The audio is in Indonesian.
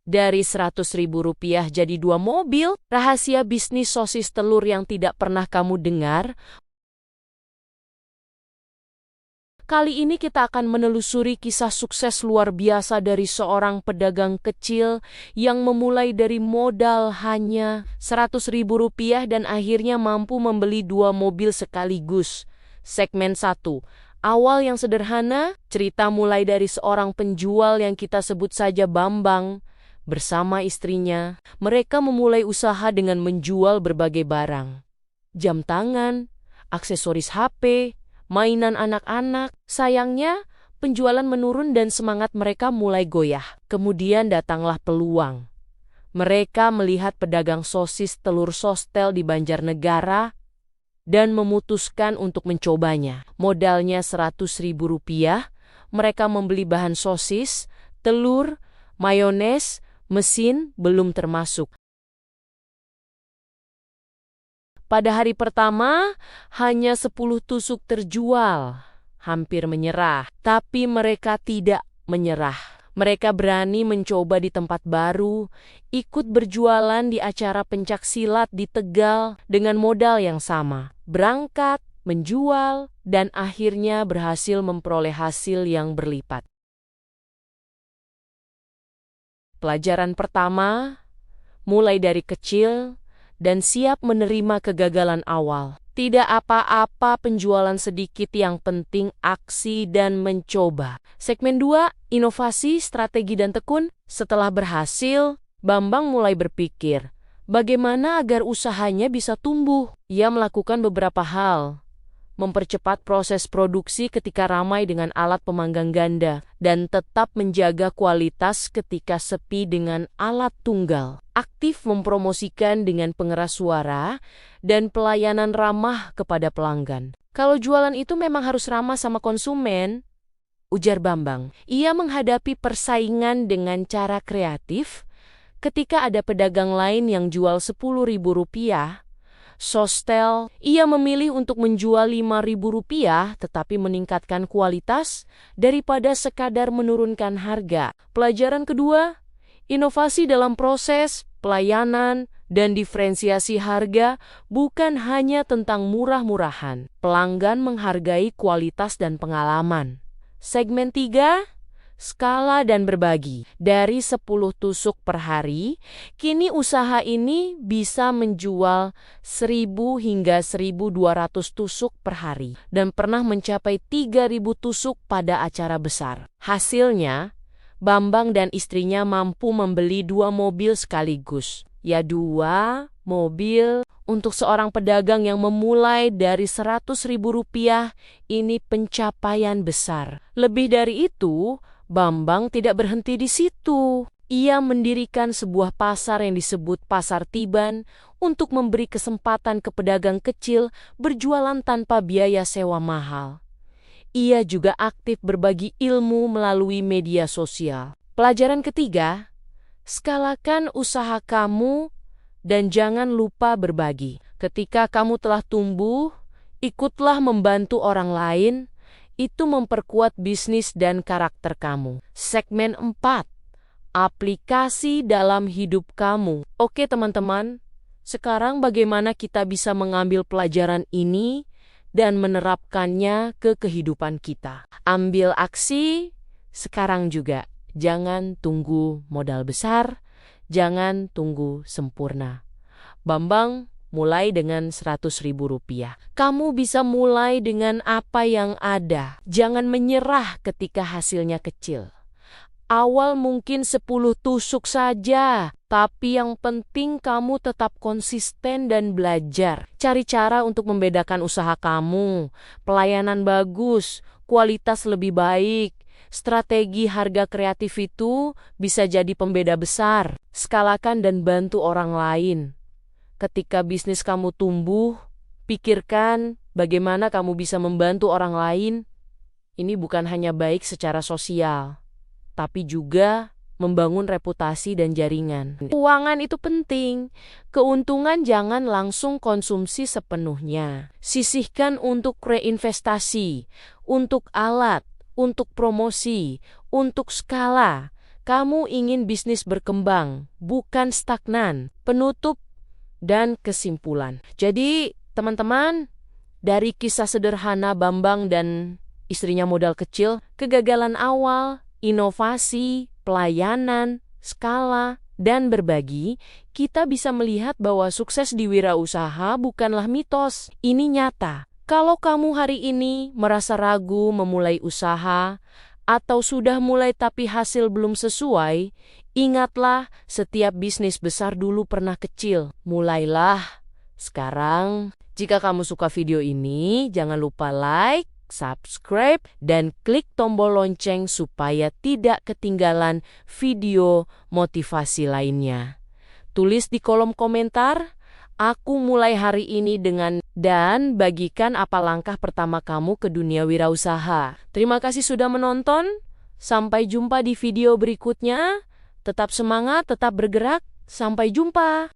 Dari Rp100.000 jadi 2 mobil, rahasia bisnis sosis telur yang tidak pernah kamu dengar. Kali ini kita akan menelusuri kisah sukses luar biasa dari seorang pedagang kecil yang memulai dari modal hanya Rp100.000 dan akhirnya mampu membeli 2 mobil sekaligus. Segmen 1. Awal yang sederhana, cerita mulai dari seorang penjual yang kita sebut saja Bambang. Bersama istrinya, mereka memulai usaha dengan menjual berbagai barang. Jam tangan, aksesoris HP, mainan anak-anak. Sayangnya, penjualan menurun dan semangat mereka mulai goyah. Kemudian datanglah peluang. Mereka melihat pedagang sosis telur Sostel di Banjarnegara dan memutuskan untuk mencobanya. Modalnya Rp100.000, mereka membeli bahan sosis, telur, mayones, mesin belum termasuk. Pada hari pertama, hanya 10 tusuk terjual. Hampir menyerah, tapi mereka tidak menyerah. Mereka berani mencoba di tempat baru, ikut berjualan di acara pencak silat di Tegal dengan modal yang sama. Berangkat, menjual, dan akhirnya berhasil memperoleh hasil yang berlipat. Pelajaran pertama, mulai dari kecil dan siap menerima kegagalan awal. Tidak apa-apa penjualan sedikit, yang penting aksi dan mencoba. Segmen 2, inovasi, strategi dan tekun. Setelah berhasil, Bambang mulai berpikir, bagaimana agar usahanya bisa tumbuh? Ia melakukan beberapa hal. Mempercepat proses produksi ketika ramai dengan alat pemanggang ganda, dan tetap menjaga kualitas ketika sepi dengan alat tunggal. Aktif mempromosikan dengan pengeras suara dan pelayanan ramah kepada pelanggan. Kalau jualan itu memang harus ramah sama konsumen, ujar Bambang. Ia menghadapi persaingan dengan cara kreatif. Ketika ada pedagang lain yang jual Rp10.000, Sostel, ia memilih untuk menjual Rp5.000 tetapi meningkatkan kualitas daripada sekadar menurunkan harga. Pelajaran kedua, inovasi dalam proses, pelayanan, dan diferensiasi harga bukan hanya tentang murah-murahan. Pelanggan menghargai kualitas dan pengalaman. Segmen 3, skala dan berbagi. Dari 10 tusuk per hari, kini usaha ini bisa menjual 1.000 hingga 1.200 tusuk per hari dan pernah mencapai 3.000 tusuk pada acara besar. Hasilnya, Bambang dan istrinya mampu membeli 2 mobil sekaligus. Ya, 2 mobil untuk seorang pedagang yang memulai dari Rp100.000 ini pencapaian besar. Lebih dari itu, Bambang tidak berhenti di situ. Ia mendirikan sebuah pasar yang disebut Pasar Tiban untuk memberi kesempatan ke pedagang kecil berjualan tanpa biaya sewa mahal. Ia juga aktif berbagi ilmu melalui media sosial. Pelajaran ketiga, skalakan usaha kamu dan jangan lupa berbagi. Ketika kamu telah tumbuh, ikutlah membantu orang lain. Itu memperkuat bisnis dan karakter kamu. Segmen 4, aplikasi dalam hidup kamu. Oke teman-teman, sekarang bagaimana kita bisa mengambil pelajaran ini dan menerapkannya ke kehidupan kita? Ambil aksi sekarang juga. Jangan tunggu modal besar, jangan tunggu sempurna. Bambang mulai dengan Rp100.000. Kamu bisa mulai dengan apa yang ada. Jangan menyerah ketika hasilnya kecil. Awal mungkin 10 tusuk saja, tapi yang penting kamu tetap konsisten dan belajar. Cari cara untuk membedakan usaha kamu. Pelayanan bagus, kualitas lebih baik, strategi harga kreatif itu bisa jadi pembeda besar. Skalakan dan bantu orang lain. Ketika bisnis kamu tumbuh, pikirkan bagaimana kamu bisa membantu orang lain. Ini bukan hanya baik secara sosial, tapi juga membangun reputasi dan jaringan. Keuangan itu penting. Keuntungan jangan langsung konsumsi sepenuhnya. Sisihkan untuk reinvestasi, untuk alat, untuk promosi, untuk skala. Kamu ingin bisnis berkembang, bukan stagnan. Penutup dan kesimpulan. Jadi, teman-teman, dari kisah sederhana Bambang dan istrinya modal kecil, kegagalan awal, inovasi, pelayanan, skala, dan berbagi, kita bisa melihat bahwa sukses di wirausaha bukanlah mitos. Ini nyata. Kalau kamu hari ini merasa ragu memulai usaha, atau sudah mulai tapi hasil belum sesuai, ingatlah setiap bisnis besar dulu pernah kecil. Mulailah sekarang. Jika kamu suka video ini, jangan lupa like, subscribe, dan klik tombol lonceng supaya tidak ketinggalan video motivasi lainnya. Tulis di kolom komentar, aku mulai hari ini dengan, dan bagikan apa langkah pertama kamu ke dunia wirausaha. Terima kasih sudah menonton, sampai jumpa di video berikutnya. Tetap semangat, tetap bergerak, sampai jumpa.